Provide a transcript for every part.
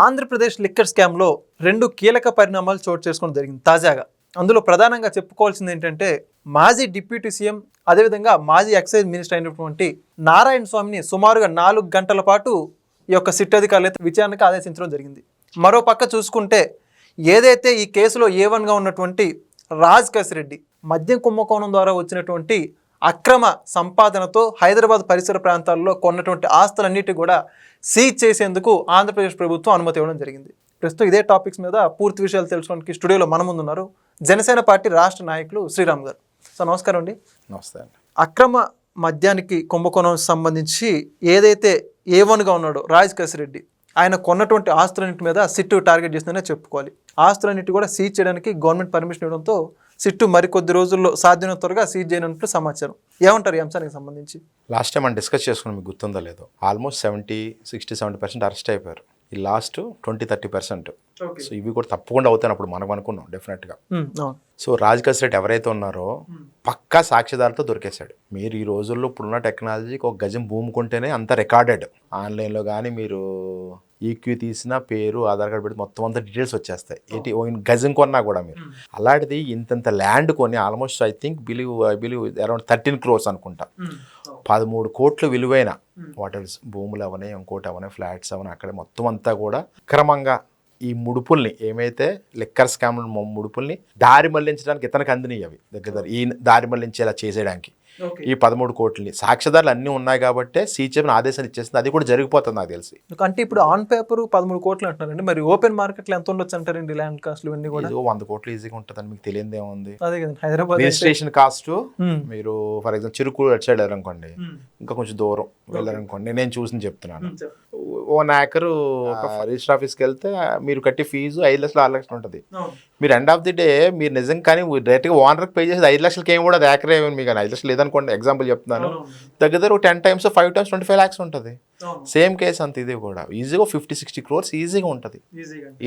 Andhra Pradesh liquor స్కామ్లో 2 కీలక పరిణామాలు చోటు చేసుకోవడం జరిగింది తాజాగా. అందులో ప్రధానంగా చెప్పుకోవాల్సింది ఏంటంటే మాజీ డిప్యూటీ సీఎం అదేవిధంగా మాజీ ఎక్సైజ్ మినిస్టర్ అయినటువంటి నారాయణ స్వామిని సుమారుగా 4 గంటల పాటు ఈ యొక్క సిట్ అధికారులు అయితే విచారణకు ఆదేశించడం జరిగింది. మరో పక్క చూసుకుంటే ఏదైతే ఈ కేసులో A1గా ఉన్నటువంటి రాజ్ కసిరెడ్డి మద్యం కుంభకోణం ద్వారా వచ్చినటువంటి అక్రమ సంపాదనతో హైదరాబాద్ పరిసర ప్రాంతాల్లో కొన్నటువంటి ఆస్తులన్నిటి కూడా సీజ్ చేసేందుకు ఆంధ్రప్రదేశ్ ప్రభుత్వం అనుమతి ఇవ్వడం జరిగింది. ప్రస్తుతం ఇదే టాపిక్స్ మీద పూర్తి విషయాలు తెలుసుకోవడానికి స్టూడియోలో మన ముందు ఉన్నారు జనసేన పార్టీ రాష్ట్ర నాయకులు శ్రీరామ్ గారు. సార్ నమస్కారం అండి. నమస్తే అండి. అక్రమ మద్యానికి కుంభకోణం సంబంధించి ఏదైతే A1గా ఉన్నాడో రాజ్ కసిరెడ్డి ఆయన కొన్నటువంటి ఆస్తులన్నింటి మీద సిట్టు టార్గెట్ చేసిందనే చెప్పుకోవాలి. ఆస్తులన్నింటి కూడా సీజ్ చేయడానికి గవర్నమెంట్ పర్మిషన్ ఇవ్వడంతో సిట్టు మరికొద్ది రోజుల్లో సాధ్యమైనంత త్వరగా సీజ్ చేయనున్నట్లు సమాచారం. ఏమంటారు ఈ అంశానికి సంబంధించి? లాస్ట్ టైం మనం డిస్కస్ చేసుకున్నాం, మీకు గుర్తుందో లేదో, ఆల్మోస్ట్ 70% అరెస్ట్ అయిపోయారు. ఈ లాస్ట్ 20-30%. సో ఇవి కూడా తప్పకుండా అవుతాయి అప్పుడు మనం అనుకున్నాం డెఫినెట్గా. సో రాజ్ కసిరెడ్డి ఎవరైతే ఉన్నారో పక్కా సాక్ష్యదారులతో దొరికేశాడు. మీరు ఈ రోజుల్లో ఇప్పుడున్న టెక్నాలజీకి ఒక గజం భూమి కొంటేనే అంత రికార్డెడ్. ఆన్లైన్లో కానీ మీరు ఈక్యూ తీసిన పేరు ఆధార్ కార్డు పెట్టి మొత్తం అంతా డీటెయిల్స్ వచ్చేస్తాయి. ఏంటి గజం కొన్నా కూడా మీరు అలాంటిది ఇంత ల్యాండ్ కొని almost I believe around 13 crores అనుకుంటా. 13 కోట్లు విలువైన వాటర్స్ భూములు అవనే ఇంకోటి అవనే ఫ్లాట్స్ అవనే అక్కడ మొత్తం అంతా కూడా క్రమంగా ఈ ముడుపుల్ని ఏమైతే లిక్కర్ స్కామ్ ముడుపుల్ని దారి మళ్లించడానికి ఇతనికి అందినవి అవి దగ్గర ఈ దారి మళ్లించేలా చేసేయడానికి ఈ 13 కోట్లని సాక్ష్యదారులు అన్నీ ఉన్నాయి కాబట్టి సీచీఎం ఆదేశాలు ఇచ్చేసింది. అది కూడా జరిగిపోతుంది నాకు తెలిసి. అంటే ఇప్పుడు ఆన్ పేపర్ 13 కోట్లు అంటున్నారండి, మరి ఓపెన్ మార్కెట్లో ఎంత ఉండొచ్చు అంటారండి? ల్యాండ్ కాస్ట్ ఇవన్నీ కూడా 100 కోట్లు ఈజీగా ఉంటుందని మీకు తెలియదు ఏముంది. అదే కదా హైదరాబాద్ రిజిస్ట్రేషన్ కాస్ట్. మీరు ఫర్ ఎగ్జాంపుల్ చిరుకు అటు సైడ్ వెళ్ళారనుకోండి, ఇంకా కొంచెం దూరం వెళ్ళారనుకోండి, నేను చూసి చెప్తున్నాను, 1 acre రిజిస్టర్ ఆఫీస్కి వెళ్తే మీరు కట్టే ఫీజు 5 లక్షలు 6 లక్షలు ఉంటుంది. మీరు ఎండ్ ఆఫ్ ది డే మీరు నిజంగా కానీ డైరెక్ట్గా ఓనర్కి పే చేసేది 5 లక్షలకి ఏమి కూడా అది ఏకరే మీకు 5 లక్షలు లేదనుకోండి, ఎగ్జాంపుల్ చెప్తున్నాను, దగ్గర 10 times 5 times 25 lakhs ఉంటుంది. సేమ్ కేసు అంత ఇది కూడా ఈజీగా 50-60 crores ఈజీగా ఉంటుంది,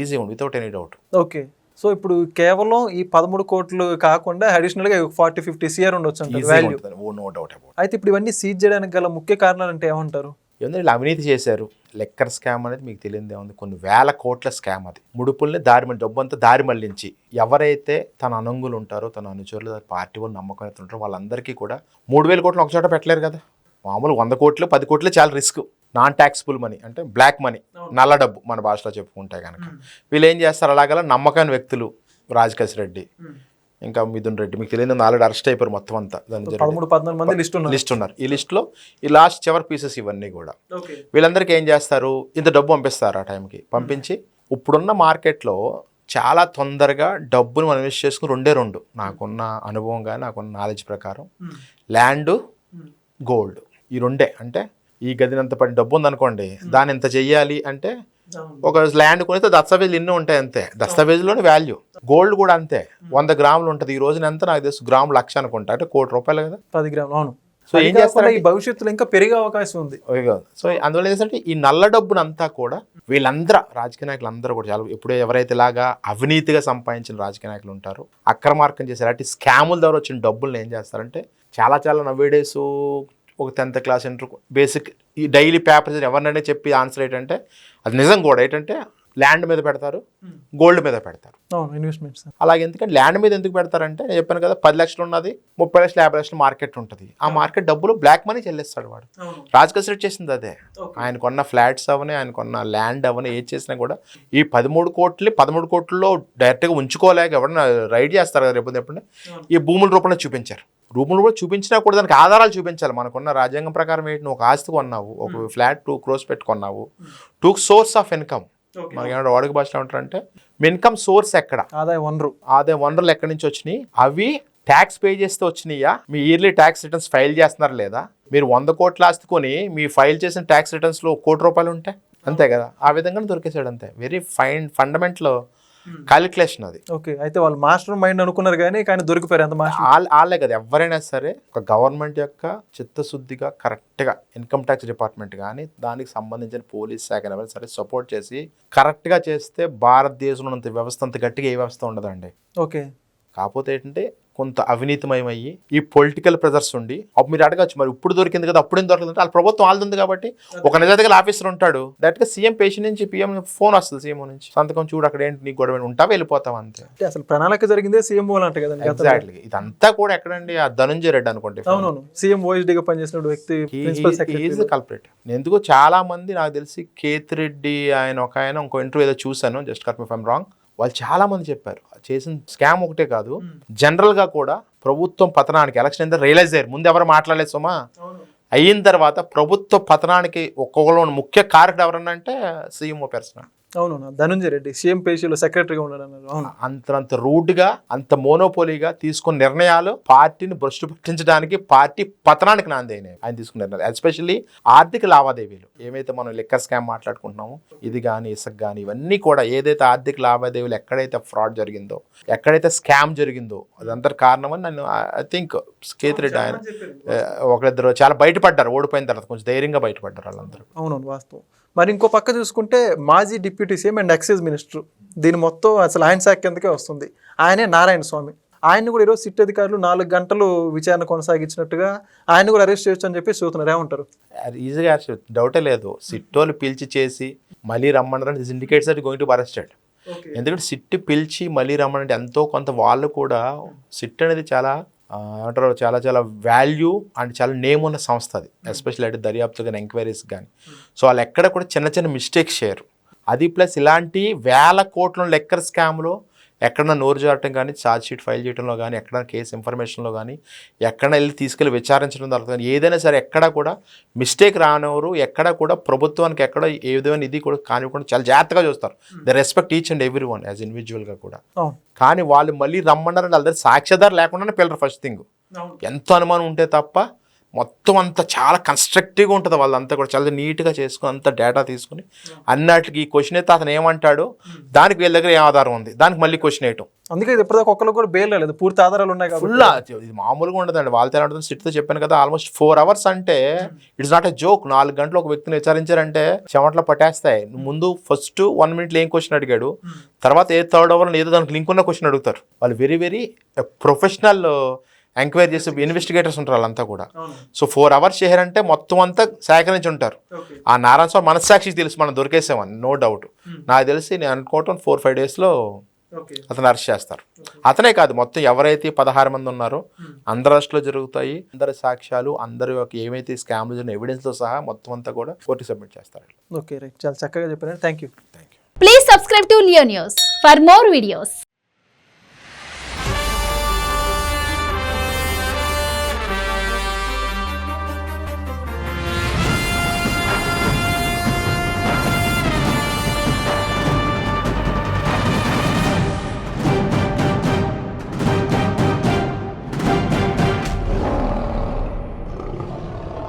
ఈజీగా ఉంటుంది without any doubt. Okay. So ఇప్పుడు కేవలం ఈ 13 కోట్లు కాకుండా అడిషనల్ గా 40-50 CR ఉండొచ్చు అంటారు. No doubt about. అయితే ఇప్పుడు ఇవన్నీ సీజ్ చేయడానికి గల ముఖ్య కారణాలు అంటే ఏమంటారు? ఎందుకంటే అవినీతి చేశారు. లెక్కర్ స్కామ్ అనేది మీకు తెలియదే ఉంది, కొన్ని వేల కోట్ల స్కామ్. అది ముడుపుల్ని డబ్బు అంతా దారి మళ్లించి ఎవరైతే తన అనుంగులు ఉంటారో, తన అనుచరులు, పార్టీ వాళ్ళు నమ్మకం ఉంటారో వాళ్ళందరికీ కూడా 3,000 కోట్లు ఒక చోట పెట్టలేరు కదా. మామూలు 100 కోట్లు 10 కోట్లు చాలా రిస్క్. నాన్ ట్యాక్సిబుల్ మనీ అంటే బ్లాక్ మనీ, నల్ల డబ్బు మన భాషలో చెప్పుకుంటే కనుక. వీళ్ళు ఏం చేస్తారు, అలాగల నమ్మకమైన వ్యక్తులు రాజ్ కసిరెడ్డి ఇంకా మిథున్ రెడ్డి, మీకు తెలియదు ఆల్రెడీ అరెస్ట్ అయిపోయారు మొత్తం అంతా. 13-14 మంది లిస్ట్ ఉన్నారు. ఈ లిస్టులో ఈ లాస్ట్ చివరి పీసెస్ ఇవన్నీ కూడా. వీళ్ళందరికీ ఏం చేస్తారు, ఇంత డబ్బు పంపిస్తారు. ఆ టైంకి పంపించి ఇప్పుడున్న మార్కెట్లో చాలా తొందరగా డబ్బును మనం ఇన్వెస్ట్ చేసుకుని 2 నాకున్న అనుభవం కానీ నాకున్న నాలెడ్జ్ ప్రకారం ల్యాండ్, గోల్డ్, ఈ 2. అంటే ఈ గదినంత పడి డబ్బు ఉందనుకోండి, దాన్ని ఎంత చెయ్యాలి అంటే ఒక ల్యాండ్ కొనితే దస్తావేజులు ఎన్నో ఉంటాయి అంతే, దస్తావేజులోనే వాల్యూ. గోల్డ్ కూడా అంతే, 100 గ్రాములు ఉంటుంది. ఈ రోజున ఎంత నాకు తెలుసు, గ్రాము 1,00,000 అనుకుంటా, అంటే 1 కోటి రూపాయలు కదా, 10 గ్రాములు. అవును. సో ఏం చేస్తారు, ఈ భవిష్యత్తులో ఇంకా పెరిగే అవకాశం ఉంది. సో అందువల్ల ఏంటంటే ఈ నల్ల డబ్బునంతా కూడా వీళ్ళందరూ రాజకీయ నాయకులు అందరూ కూడా చాలా ఇప్పుడు ఎవరైతే ఇలాగా అవినీతిగా సంపాదించిన రాజకీయ నాయకులు ఉంటారో, అక్రమార్కం చేశారు, అంటే స్కాముల ద్వారా వచ్చిన డబ్బులను ఏం చేస్తారంటే చాలా నవ్వేడేస్ ఒక 10th class ఇంటర్ బేసిక్ ఈ డైలీ పేపర్స్ ఎవరినైనా చెప్పి ఆన్సర్ ఏంటంటే అది నిజం కూడా ఏంటంటే ల్యాండ్ మీద పెడతారు, గోల్డ్ మీద పెడతారు ఇన్వెస్ట్మెంట్స్. అలాగే ఎందుకంటే ల్యాండ్ మీద ఎందుకు పెడతారంటే నేను చెప్పాను కదా, 10 లక్షలు ఉన్నది 30 లక్షలు 50 లక్షలు మార్కెట్ ఉంటుంది. ఆ మార్కెట్ డబ్బులు బ్లాక్ మనీ చెల్లిస్తాడు వాడు. రాజ్ కసిరెడ్డి చేసింది అదే. ఆయన కొన్న ఫ్లాట్స్ అవని, ఆయన కొన్న ల్యాండ్ అవని ఏది చేసినా కూడా ఈ 13 కోట్లలో డైరెక్ట్గా ఉంచుకోలేక ఎవరైనా రైడ్ చేస్తారు కదా రేపు ఎప్పుడైనా, ఈ భూముల రూపంలో చూపించారు. రూములు కూడా చూపించినా కూడా దానికి ఆధారాలు చూపించాలి. మనకున్న రాజ్యాంగం ప్రకారం ఏంటి, నువ్వు ఒక ఆస్తి కొన్నావు, ఒక ఫ్లాట్ 2 crores పెట్టుకున్నావు, 2 source ఆఫ్ ఇన్కమ్. మనకి ఏమంటే వాడుక భాషలో ఉంటారంటే ఇన్కమ్ సోర్స్ ఎక్కడ, ఆదాయ వనరులు ఎక్కడి నుంచి వచ్చినాయి, అవి ట్యాక్స్ పే చేస్తే వచ్చినాయా, మీ ఇయర్లీ ట్యాక్స్ రిటర్న్స్ ఫైల్ చేస్తున్నారు లేదా, మీరు 100 కోట్ల ఆస్తి కొని మీ ఫైల్ చేసిన ట్యాక్స్ రిటర్న్స్లో 1 కోటి రూపాయలు ఉంటాయి అంతే కదా. ఆ విధంగా దొరికేసాడు అంతే. వెరీ ఫండమెంటల్ క్యాలిక్యులేషన్ అది. ఓకే. అయితే వాళ్ళు మాస్టర్ మైండ్ అనుకున్నారు కానీ దొరికిపోయారు. అంత వాళ్ళే కదా. ఎవరైనా సరే ఒక గవర్నమెంట్ యొక్క చిత్తశుద్ధిగా కరెక్ట్గా ఇన్కమ్ ట్యాక్స్ డిపార్ట్మెంట్ కానీ దానికి సంబంధించిన పోలీస్ శాఖ సరే సపోర్ట్ చేసి కరెక్ట్గా చేస్తే భారతదేశంలో ఉన్నంత వ్యవస్థ అంత గట్టిగా ఏ వ్యవస్థ ఉండదండి. ఓకే. కాకపోతే ఏంటంటే కొంత అవినీతిమయమయ్యి ఈ పొలిటికల్ ప్రెజర్స్ ఉండి అప్పుడు మీరు అడగచ్చు మరి ఇప్పుడు దొరికింది కదా అప్పుడేం దొరకలేదు వాళ్ళ ప్రభుత్వం వాళ్ళది ఉంది కాబట్టి ఒక నిజాయితీగల ఆఫీసర్ ఉంటాడు డైరెక్ట్గా సీఎం పేషెంట్ నుంచి పిఎం ఫోన్ వస్తుంది సీఎం నుంచి సంతకం చూడు అక్కడ ఏంటి నీకు గొడవ ఉంటావా వెళ్ళిపోతాం అంతే. అంటే అసలు ప్రణాళిక జరిగిందే సీఎం అంట కదా. ఎగ్జాక్ట్లీ ఇదంతా కూడా ఎక్కడండి ఆ ధనంజయ రెడ్డి అనుకోండి. అవునవును, సీఎం ఓఎస్డీగా పనిచేసిన వ్యక్తి ప్రిన్సిపల్ సెక్రటరీ కల్పరేట్. ఎందుకు చాలా మంది నాకు తెలిసి కేతిరెడ్డి ఆయన ఇంకో ఇంటర్వ్యూ ఏదో చూశాను, just correct me if I'm wrong, వాళ్ళు చాలా మంది చెప్పారు చేసిన స్కామ్ ఒకటే కాదు జనరల్ గా కూడా ప్రభుత్వం పతనానికి ఎలక్షన్ ఎంత రియలైజ్ అయ్యారు. ముందు ఎవరు మాట్లాడలేదు సుమా, అయిన తర్వాత ప్రభుత్వ పతనానికి ఒక్కొక్కరు ముఖ్య కారకుడు ఎవరన్నా అంటే సీఎంఓ పర్సన్. అవును, ధనంజయ రెడ్డి సీఎం పేషీలో సెక్రటరీగా ఉన్నాడు అన్నారు. అవును, అంత రూడ్గా అంత మోనోపోలీగా తీసుకున్న నిర్ణయాలు పార్టీని భ్రష్టు పట్టించడానికి, పార్టీ పతనానికి నాంది అయినాయి ఆయన తీసుకున్న నిర్ణయాలు. ఎస్పెషల్లీ ఆర్థిక లావాదేవీలు ఏమైతే మనం లిక్కర్ స్కామ్ మాట్లాడుకుంటున్నామో ఇది కానీ ఇసుక కానీ ఇవన్నీ కూడా ఏదైతే ఆర్థిక లావాదేవీలు ఎక్కడైతే ఫ్రాడ్ జరిగిందో ఎక్కడైతే స్కామ్ జరిగిందో అదంతా కారణమని నన్ను ఐ థింక్ కేతిరెడ్డి ఆయన ఒకరిద్దరు చాలా బయటపడ్డారు, ఓడిపోయిన తర్వాత కొంచెం ధైర్యంగా బయటపడ్డారు వాళ్ళందరూ. అవును వాస్తవం. మరి ఇంకో పక్క చూసుకుంటే మాజీ deputy CM and excise minister, దీని మొత్తం అసలు ఆయన శాఖ కిందకే వస్తుంది. ఆయనే నారాయణ స్వామి. ఆయన్ని కూడా ఈరోజు సిట్ అధికారులు 4 గంటలు విచారణ కొనసాగించినట్టుగా ఆయన కూడా అరెస్ట్ చేయొచ్చు అని చెప్పి చూస్తున్నారు. ఏమంటారు? ఈజీగా అరెస్ట్ డౌటే లేదు. సిట్టోలు పిలిచి చేసి మళ్ళీ రమ్మన్నారని indicates that going to be arrested. ఎందుకంటే సిట్ పిలిచి మళ్ళీ రమ్మనంటే ఎంతో కొంత వాళ్ళు కూడా సిట్ అనేది చాలా ఏమంటారు చాలా చాలా వాల్యూ అండ్ చాలా నేమ్ ఉన్న సంస్థ అది, ఎస్పెషల్లీ అంటే దర్యాప్తు కానీ ఎంక్వైరీస్ కానీ. సో వాళ్ళు ఎక్కడ కూడా చిన్న చిన్న మిస్టేక్స్ చేయరు. అది ప్లస్ ఇలాంటి వేల కోట్ల లెక్కర్ స్కామ్లో ఎక్కడన్నా నోరు జారటం కానీ, ఛార్జ్ షీట్ ఫైల్ చేయడంలో కానీ, ఎక్కడైనా కేసు ఇన్ఫర్మేషన్లో కానీ, ఎక్కడైనా వెళ్ళి తీసుకెళ్ళి విచారించడం తర్వాత కానీ ఏదైనా సరే ఎక్కడ కూడా మిస్టేక్ రానివారు, ఎక్కడ కూడా ప్రభుత్వానికి ఎక్కడ ఏ విధమైన ఇది కూడా కానివ్వకుండా చాలా జాగ్రత్తగా చూస్తారు. They respect each and every one as ఇండివిజువల్గా కూడా. కానీ వాళ్ళు మళ్ళీ రమ్మన్నారని వాళ్ళ దగ్గర సాక్ష్యాధారం లేకుండానే పిల్లలు ఫస్ట్ థింగ్. ఎంత అనుమానం ఉంటే తప్ప మొత్తం అంతా చాలా కన్స్ట్రక్టివ్గా ఉంటుంది వాళ్ళంతా కూడా చాలా నీట్గా చేసుకుని అంత డేటా తీసుకుని అన్నట్లకి ఈ క్వశ్చన్ అయితే అతను ఏమంటాడు దానికి వీళ్ళ దగ్గర ఏం ఆధారం ఉంది దానికి మళ్ళీ క్వశ్చన్ వేయటం. అందుకే ఇప్పటిదాకా ఒక్కరికి కూడా బెయిల్ లేదు, పూర్తి ఆధారాలు ఉన్నాయి కాబట్టి ఫుల్ ఇది మామూలుగా ఉండదండి. వాళ్ళతో ఏమంటుంది సిట్తో చెప్పాను కదా ఆల్మోస్ట్ 4 hours అంటే ఇట్స్ నాట్ ఎ జోక్. 4 గంటలు ఒక వ్యక్తిని విచారించారంటే చెమట్లో పట్టేస్తాయి. ముందు ఫస్ట్ 1 minute ఏం క్వశ్చన్ అడిగాడు, తర్వాత 3rd hour ఏదో దానికి లింక్ ఉన్న క్వశ్చన్ అడుగుతారు. వాళ్ళు వెరీ వెరీ ప్రొఫెషనల్ ఎంక్వైరీ చేసే ఇన్వెస్టిగేటర్స్ ఉంటారు వాళ్ళంతా కూడా. సో 4 hours చేయారంటే మొత్తం అంతా సేకరించి ఉంటారు. ఆ నారాయణ స్వామి మనస్సాక్షికి తెలుసు మనం దొరికేసామని, నో డౌట్. నాకు తెలిసి నేను అనుకోవటం 4-5 daysలో అతను అరెస్ట్ చేస్తారు. అతనే కాదు మొత్తం ఎవరైతే 16 మంది ఉన్నారో అందరి అరెస్టులో జరుగుతాయి. అందరి సాక్ష్యాలు అందరి ఏమైతే స్కామ్లు జరిగిన ఎవిడెన్స్తో సహా మొత్తం అంతా కూడా కోర్టు సబ్మిట్ చేస్తారు. ఓకే రైట్, చాలా చక్కగా చెప్పారు. Thank you. Please subscribe to Leo News for more videos.